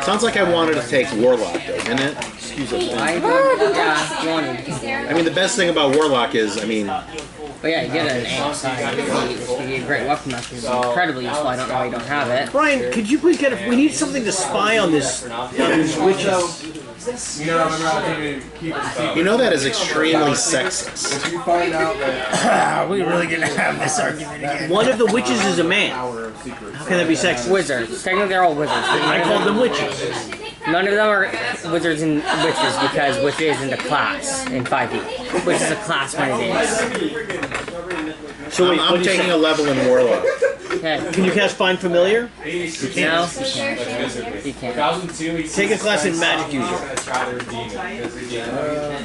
Sounds like I wanted to take Warlock, doesn't it? Excuse us. Yeah, wanted. I mean, the best thing about Warlock is, I mean, But yeah, you get an aim side. It's a great weapon that is incredibly useful. I don't know why you don't have it. Brian, could you please get a... We need something to spy on these witches. You know, remember how to keep it. you know that is extremely sexist. You find out that We really gonna have this argument again. One of the witches is a man. hour of secrets. How can that be sexist? Wizards. Technically, they're all wizards. I call them witches. None of them are wizards and witches because witch isn't a class in 5e. Which is a class when it is. So wait, I'm taking a level in Warlock. Okay. Can you cast Find Familiar? No, you can't. You can't. Take a class in Magic User.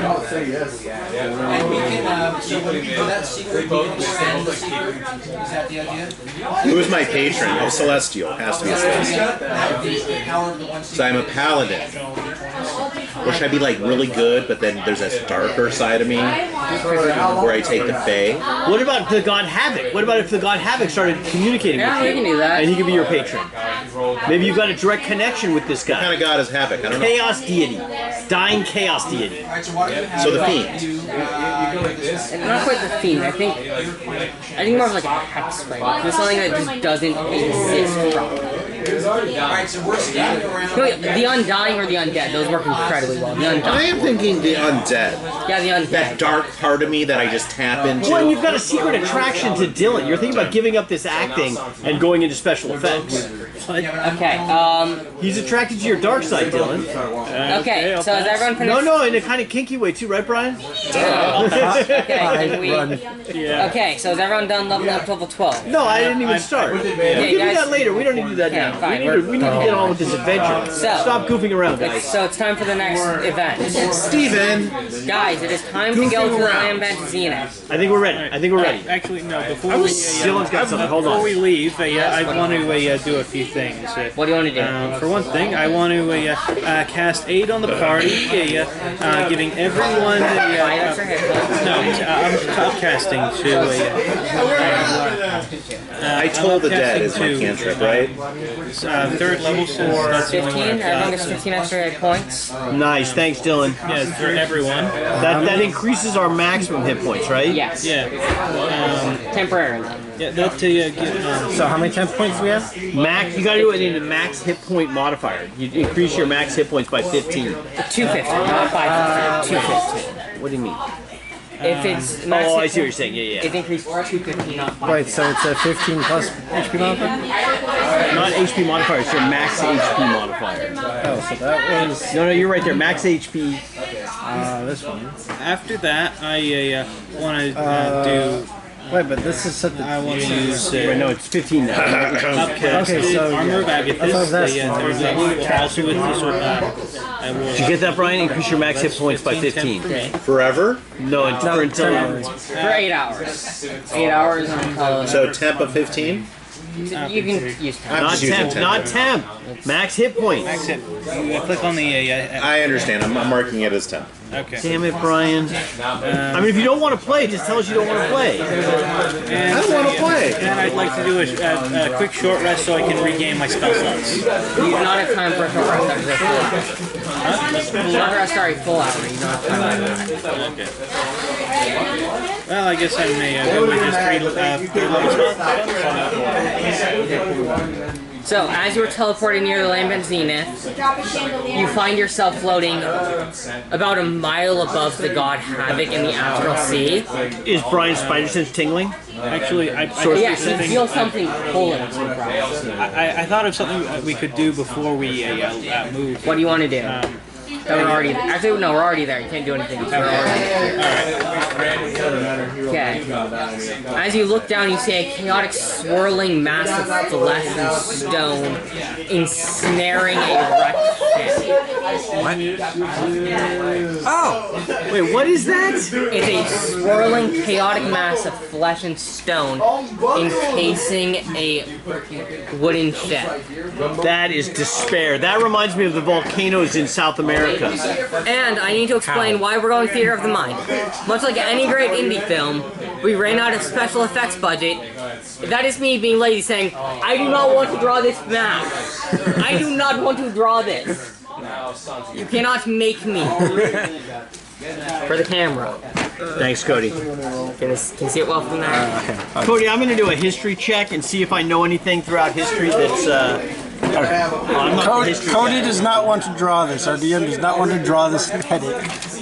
I'll say yes. Who is my patron? Oh, Celestial. Has to be a Celestial. So I'm a Paladin. Or should I be like really good, but then there's this darker side of me where I take the Fae? What about the God Havoc? What about if the God Havoc started communicating Yeah, we with can you? do that. And he could be your patron. Maybe you've got a direct connection with this What kind guy. of god is Havoc? I don't know. Chaos deity. Dying chaos deity. So the Fiend. And not quite the Fiend. I think more of like a hex frame. There's something that just doesn't exist properly. No, the Undying or the Undead, those work incredibly well. The I Undying. am thinking the Undead. Yeah, the Undead. That dark part of me that I just tap into. Well, and you've got a secret attraction to Dylan. You're thinking about giving up this acting and going into special effects. Okay, He's attracted to your dark side, Dylan. okay, so has everyone finished? No, in a kind of kinky way too, right, Brian? Okay, Run. okay, so is everyone done leveling up to level 12? No, I didn't even start. We Okay, can do guys. that later. We don't need to do that Okay, now. fine. We need to get on with this adventure. So- Stop goofing around, guys. So it's time for the next event. Steven! Guys, it is time to go to the Lambent Zenith. I think we're ready. I think we're ready. Actually, no. Before we Dylan's got something. Hold before on. we leave, I want to do a few things. What do you want to do? For one thing, I want to cast aid on the party, giving everyone Five extra hit points. no. I'm upcasting to I told the dead is my cantrip, right? third level, so that's the only one 15. I've Everyone got. gets 15 extra hit points. Nice, thanks, Dylan. Yeah, it's for everyone. That increases our maximum hit points, right? Yes. Yeah, Temporarily. yeah. That to get. So how many temp points do we have? Max, you gotta do it in the max hit point modifier. You increase your max hit points by 15. 250, not 550. 250. What do you mean? If it's max Oh, I hit see what you're saying. Yeah, It's increased to 250, not 550. Wait, so it's a 15 plus HP modifier? Not HP modifier, it's your max HP modifier. Oh, so that was No, you're right there. Max HP. this one. After that, I want to do. Wait, but this is set I the. want to use. Wait, no, it's 15 now. Upcast Okay, so, Armor of I thought Agathis. that's Third level. Also with this one, I will. Did you get that, Brian? Increase your max hit points by 15. Forever? No, until. For 8 hours. 8 hours until... So temp of 15? You can use time. Not just using temp, 10. not temp. Max hit points. Exit. Click on the. I understand. I'm marking it as temp. Okay. Damn it, Brian. I mean, if you don't want to play, just tell us you don't want to play. I don't want to play. And I'd like to do a quick short rest so I can regain my spell slots. You do not have time for a short rest after this full hour. Short rest are a full hour. You don't have time for that. Well, I guess I may go with just third level spell. So, as you were teleporting near the Lambent Zenith, you find yourself floating about a mile above the god Havoc in the astral sea. Is Brian's spider sense tingling? Actually, I Yeah, you feel something pulling at you, probably. I thought of something that we could do before we move. What do you want to do? We're already there. Actually, no, we're already there. You can't do anything. We're already there. Okay. As you look down, you see a chaotic, swirling mass of flesh and stone ensnaring a wrecked ship. Oh! Wait, what is that? It's a swirling, chaotic mass of flesh and stone encasing a wooden ship. That is despair. That reminds me of the volcanoes in South America. And I need to explain why we're going Theater of the Mind. Much like any great indie film, we ran out of special effects budget. That is me being lazy saying, I do not want to draw this map. I do not want to draw this. You cannot make me. For the camera. Thanks, Cody. Can you see it well from there? Okay. Cody, I'm going to do a history check and see if I know anything throughout history that's... Cody does not want to draw this. Our DM does not want to draw this headache.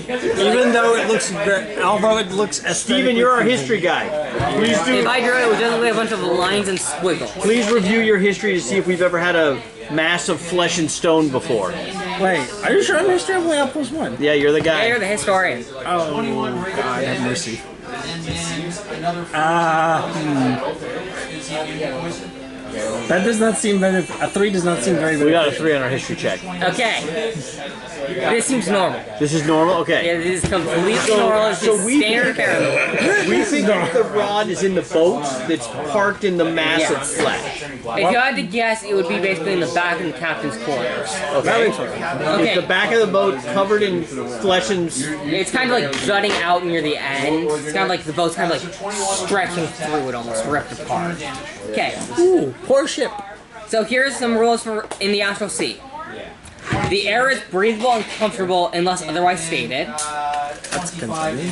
Even though it looks great, although it looks Steven, you're our history guy. Please do. If I drew it, it would just be a bunch of lines and squiggles. Please review your history to see if we've ever had a mass of flesh and stone before. Wait, are you sure I'm history of Way Out Plus One? Yeah, you're the guy. Yeah, you're the historian. Oh, God have mercy. That does not seem very. A 3 does not seem very. We got a 3 on our history check. Okay. This seems normal. This is normal? Okay. Yeah, this is completely normal. It's just standard character. We think that the rod is in the boat that's parked in the mass of flesh. If you had to guess, it would be basically in the back of the captain's quarters. Okay. Okay. The back of the boat covered in flesh and... It's kind of like jutting out near the end. It's kind of like the boat's kind of like stretching through it, almost ripped apart. Okay. Ooh, poor ship. So here's some rules for in the astral sea. The air is breathable and comfortable unless otherwise stated. That's concerning.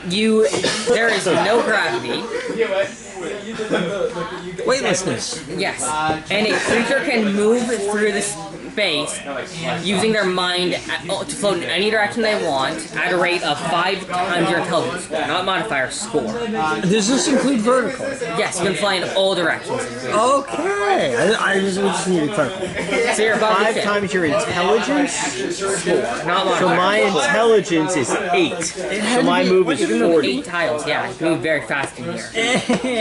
There is no gravity. Weightlessness. Yes. And a creature can move through the space using their mind to float in any direction they want at a rate of 5 times your intelligence score, not modifier score. Does this include vertical? Yes, you can fly in all directions. Okay. I just need to clarify. So you're above the 5 ship. times your intelligence? Score, not modifier. So my intelligence is 8. So my move is You can move 40. 8 tiles, yeah. You can move very fast in here.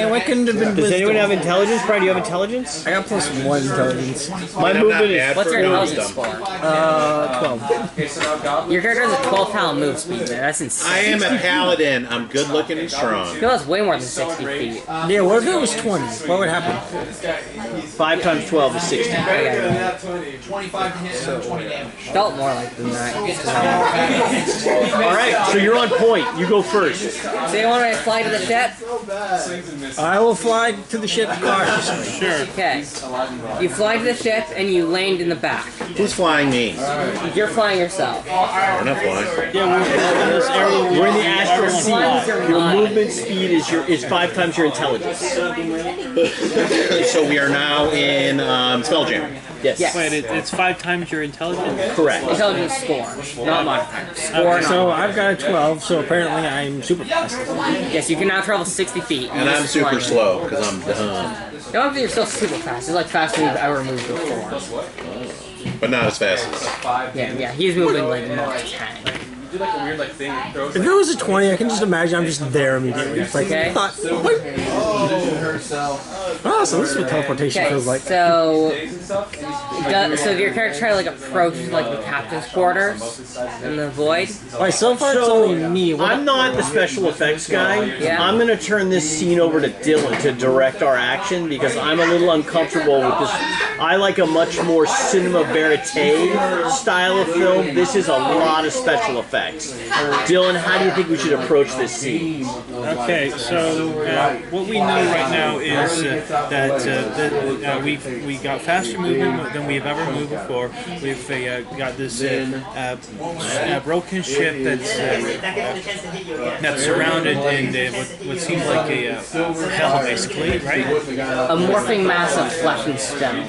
Why couldn't it have been Does wisdom? anyone have intelligence? Brian, do you have intelligence? I got +1 intelligence. My movement is... What's your intelligence score? 12. Your character has a 12 pound move speed, man. That's insane. I am a paladin. I'm good looking and strong. I feel that's way more than 60 feet. Yeah, what if it was 20? What would happen? 5 times 12 is 60. Felt more like than that. Alright, so you're on point. You go first. So you want to fly to the ship? I will fly to the ship cautiously. Sure. Okay. You fly to the ship and you land in the back. Who's flying me? You're flying yourself. I'm not flying. Yeah, we're in this area. We're in the astral sea. Flying with your Your mind. movement speed is 5 times your intelligence. So we are now in Spelljammer. Yes. Yes. Wait, it's 5 times your intelligence? Correct. Intelligence score, not modifier. Score, not So I've got a 12, so apparently I'm super fast. Yes, you can now travel 60 feet. And I'm super slow because I'm dumb. You don't think you're still super fast. It's like faster than you've ever moved before. But not as fast as. Yeah, he's moving like Mach 10. If it was a 20, I can just imagine I'm just there immediately. It's like, Okay. oh, so this is what teleportation Okay, feels like. so your character try to like approach like the captain's quarters in the void. Wait, so far it's So, only me. What I'm not the special effects guy. Yeah. I'm going to turn this scene over to Dylan to direct our action because I'm a little uncomfortable with this. I like a much more cinema verite style of film. This is a lot of special effects. Dylan, how do you think we should approach this scene? Okay, so what we know right now is that we got faster movement than we've ever moved before. We've got this broken ship that's surrounded in what seems like a hell, basically, right? A morphing mass of flesh and stone.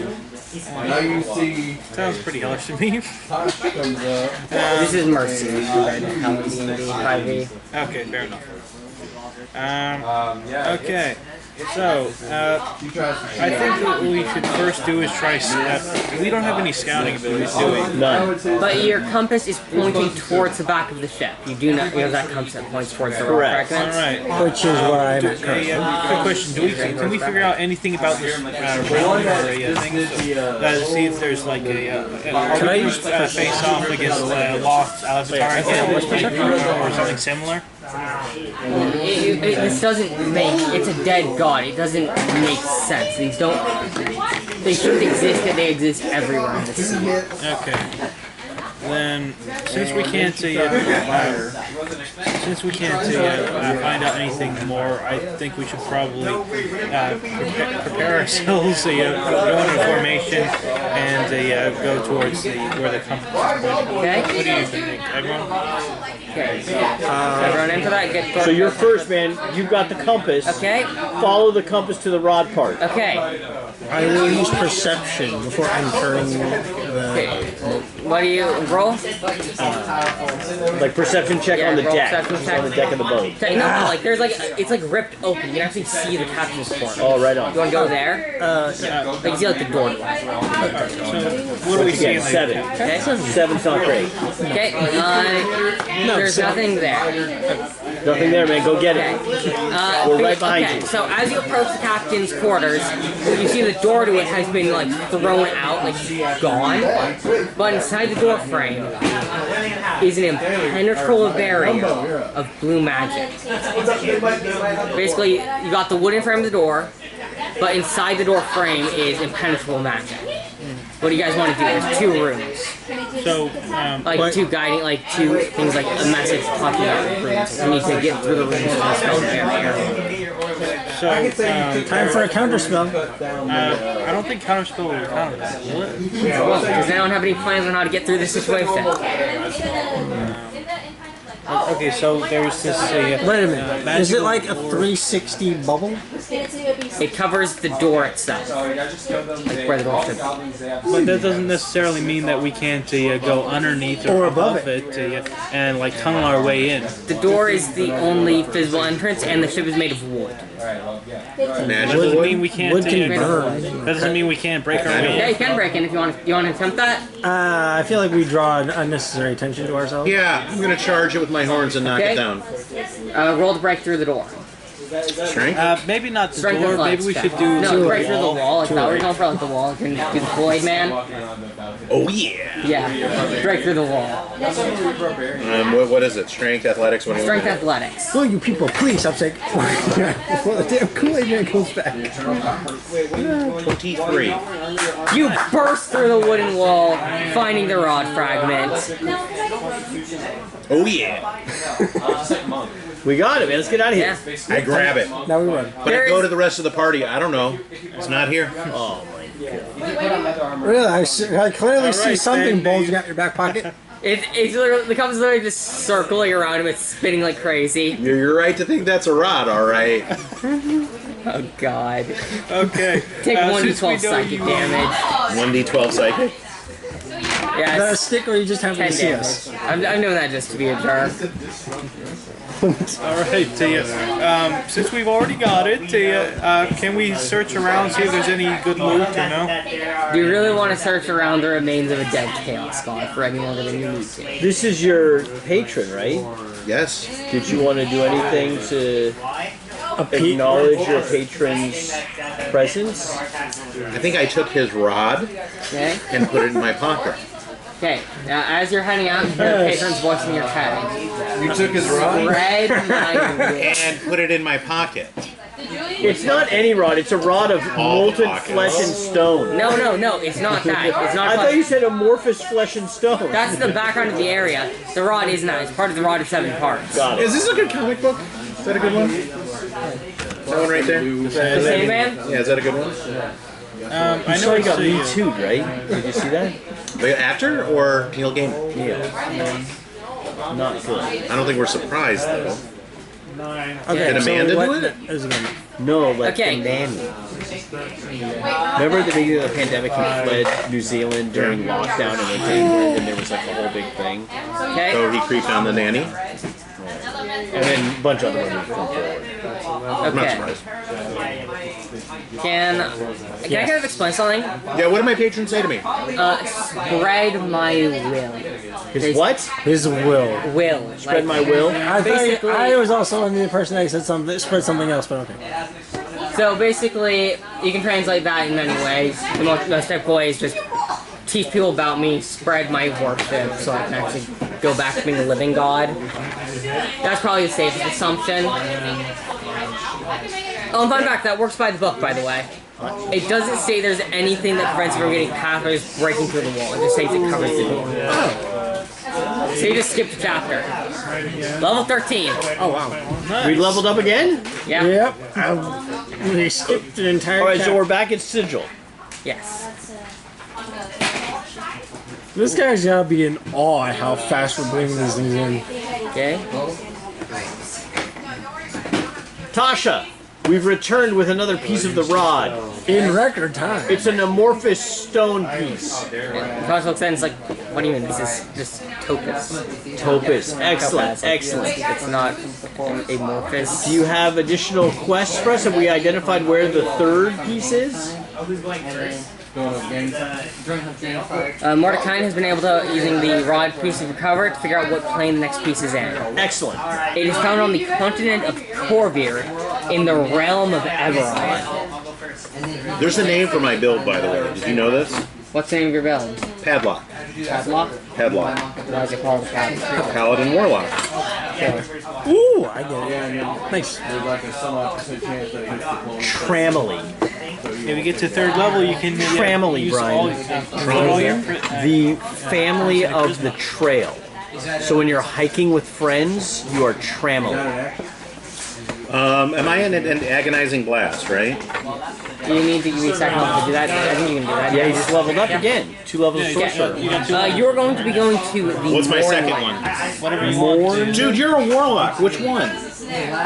Now you see Sounds pretty hellish to me. This is Mercy compared to how it's in the 5e. Okay, fair enough. Okay. So, I think what we should first do is try. We don't have any scouting abilities, do we? None. But your compass is pointing towards the back of the ship. You do not. You have that compass that points towards the Correct. All fragments. right. Which is where I'm at currently. Quick question: can we figure out anything about this realm or thing? See if there's like Can I use face off against Lloth's avatar again, or something similar? This doesn't make. It's a dead god. It doesn't make sense. These don't. They shouldn't exist, and they exist everywhere in the sea. Okay. Then, since we can't find out anything more, I think we should probably prepare ourselves, go into formation, and go towards where the compass is pointing. Okay. What do you think, everyone? Okay. Run into that. Get. So you're first, man. You've got the compass. Okay. Follow the compass to the rod part. Okay. I will use perception before entering the... What do you roll? Like perception check Yeah, on the roll deck. perception check. On the deck of the boat. Okay, no, like there's like it's like ripped open. You can actually see the captain's quarters. Oh, right on. You want to go there? Like you see like the door. So, what do we see? Again, 7. Okay. 7's not great. Okay. There's nothing there. Nothing there, man. Go get Okay. it. We're right behind okay. you. So as you approach the captain's quarters, you see the door to it has been like thrown out, like gone. But inside the door frame is an impenetrable barrier of blue magic. Basically, you got the wooden frame of the door, but inside the door frame is impenetrable magic. What do you guys want to do? There's 2 rooms. So, Like 2 guiding, like 2 things like a message talking about the rooms. You need to get through the rooms to the spell barrier. so Time for a counterspell. I don't think counterspell will count that, will it? Because they don't have any plans on how to get through this situation. Okay, so there's this. Wait a minute. Is it like a 360 bubble? It covers the door itself. Like where the door should be. But that doesn't necessarily mean that we can't go underneath or above it and like tunnel our way in. The door is the only physical entrance, and the ship is made of wood. That doesn't mean we can't. Wood can burn. That doesn't mean we can't break our way Yeah, in. you can break in if you want. You want to attempt that? I feel like we draw unnecessary attention to ourselves. Yeah, I'm gonna charge it with my horns and knock Okay. it down. Roll to break through the door. Strength? Maybe not the Strength door. athletics Maybe we check. should do No, break through the wall. Like that. We're going for like the wall. You can do the Void Man. Oh yeah. Yeah, break through the wall. What is it? Strength, athletics. What do you Strength want? athletics. Will you people please stop saying before the damn Kool-Aid man comes back? 23. You burst through the wooden wall, finding the rod fragment. Oh yeah. We got it, man. Let's get out of here. Yeah. I grab it, Now we run. but I go to the rest of the party. I don't know. It's not here. Oh my god. Really, I clearly see right, something then bulging out your back pocket. It's literally, the compass is literally just circling around him. It's spinning like crazy. You're right to think that's a rod, all right. Oh god. Okay. Take since we 1d12 know psychic you- damage. 1d12 psychic. Yeah, Is that a it's stick or you just happen 10 to see us? damage. I'm doing that just to be a jerk. All right, since we've already got it, can we search around, see if there's any good loot or no? Do you really want to search around the remains of a dead Chaos God for any longer than you need to? This is your patron, right? Yes. Did you want to do anything to acknowledge your patron's presence? I think I took his rod Okay? and put it in my pocket. Okay, now as you're heading out, you hear the patron's voice in your head. You took his rod? Red Pill. And put it in my pocket. It's not any rod. It's a rod of All molten pockets. flesh and stone. No, it's not that. It's not I flesh. thought you said amorphous flesh and stone. That's the background of the area. The rod is not. It's part of the rod of 7 parts. Got it. Is this a good comic book? Is that a good one? That one right there? The same man? Yeah, is that a good one? I So know he got Me it's Too'd, right? Did you see that? The actor or Neil Gaiman? Yeah. Not good. I don't think we're surprised though. Okay, Did Amanda so do what it? is it? No, like Okay. the nanny. Remember at the beginning of the pandemic, he fled New Zealand during lockdown and went to England, and there was like a whole big thing. Okay. So he creeped on the nanny. And then a bunch of other movies come forward. I'm not Okay. surprised. Can I kind of explain something? Yeah, what did my patron say to me? Spread my will. His what? His will. Will. Spread my will? Basically- I was also the person that said something, spread something else, but okay. So basically, you can translate that in many ways. The most typical way is just teach people about me, spread my worship, so I can actually go back to being a living god. That's probably the safest assumption. Oh, and fun fact, that works by the book, by the way. It doesn't say there's anything that prevents you from getting past or just breaking through the wall. It just says it covers the door. So you just skipped a chapter. Level 13. Oh wow. We leveled up again? Yeah. Yep. We skipped an entire. Alright, so chapter. we're back at Sigil. Yes. This guy's gotta be in awe at how fast we're bringing these things in. Okay. Tasha, we've returned with another piece of the rod. In record time. It's an amorphous stone piece. Josh looks at it and is like, what do you mean? This is just topaz. Topaz. Excellent, Topaz. excellent. It's not amorphous. Do you have additional quests for us? Have we identified where the third piece is? Mordecai has been able to, using the rod piece of recover, to figure out what plane the next piece is in. Excellent. It is found on the continent of Corvir, in the realm of Everon. There's a name for my build, by the way. Did you know this? What's the name of your build? Padlock. Padlock? Padlock. Why is it called a padlock? Paladin Warlock. Ooh, I get it. Nice. Tramily. If you get to third level, you can Tramily, use Brian. all your The family of the trail. So when you're hiking with friends, you are Tramily. Am I in an agonizing blast, right? You need to use second level to do that. I think you can do that. Yeah, you just leveled up again. 2 levels of sorcerer. You're going to be going to the What's my second Mornlands. one? Whatever you want. Dude, you're a warlock. Which one?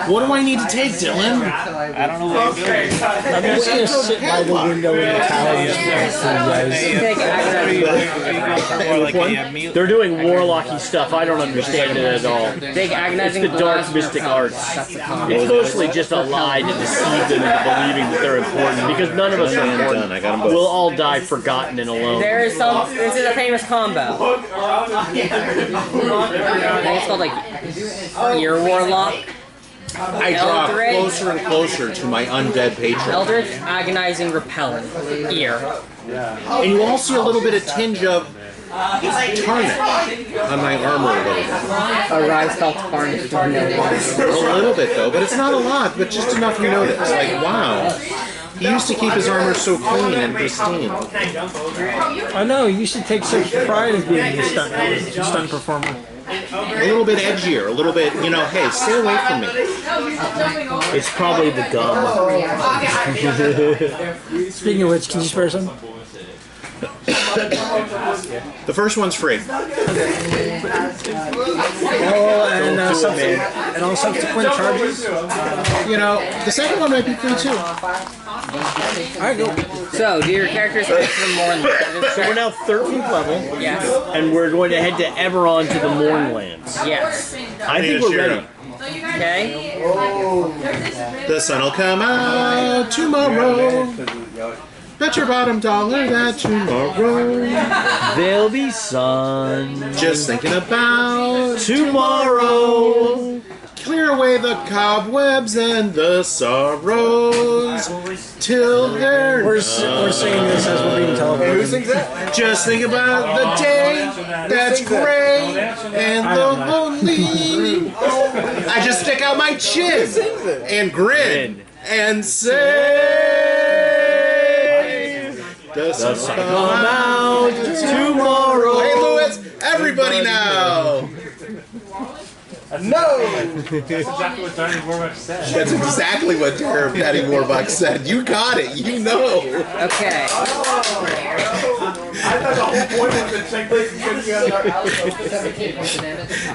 What do I need to take, Dylan? I don't know what you're doing. I'm just gonna sit by the window in the tower and just Take agonizing, They're doing warlocky stuff. I don't understand it at all. take agonizing It's the dark blast. mystic arts. That's the combo. It's mostly just a lie to deceive them into believing that they're important, because none of us are Done. I got 'em important. both. We'll all die forgotten and alone. There is some. This is a famous combo. I think it's called like Ear Warlock. I draw Eldritch. closer and closer to my undead patron. Eldritch, agonizing, repellent. Ear. And you all see a little bit of tinge of tarnish on my armor a little bit. Arise, felt carnage, tornado. A little bit though, but it's not a lot, but just enough you notice. Like, wow. He used to keep his armor so clean and pristine. I know, you should take such pride in being a stunt performer. A little bit edgier, a little bit, you know, hey, stay away from me. It's probably the gum. Speaking of which, can you spare some? The first one's free. Oh, and all subsequent charges. You know, the second one might be free too. Alright, go. So, do your characters head to the Mornlands? So we're now 13th level, Yes. and we're going to head to Everon to the Mornlands. Yes. I think we're ready. Okay. The sun will come out tomorrow. Bet your bottom dollar that tomorrow. There'll be sun Just thinking about tomorrow. clear away the cobwebs and the sorrows till they're We're saying this as we're being teleported. Just think about the day that's gray and the lonely. I just stick out my chin and grin and say, the sun's Come out tomorrow. Hey, Lewis, everybody now. That's exactly what Daddy Warbuck said. You got it. You know. Okay.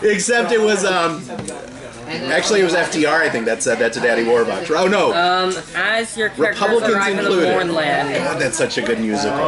Except it was actually it was FDR, I think, that said that to Daddy Warbuck. Oh no. As your characters Republicans arrive in the included. Mornlands, God, that's such a good musical. Wait.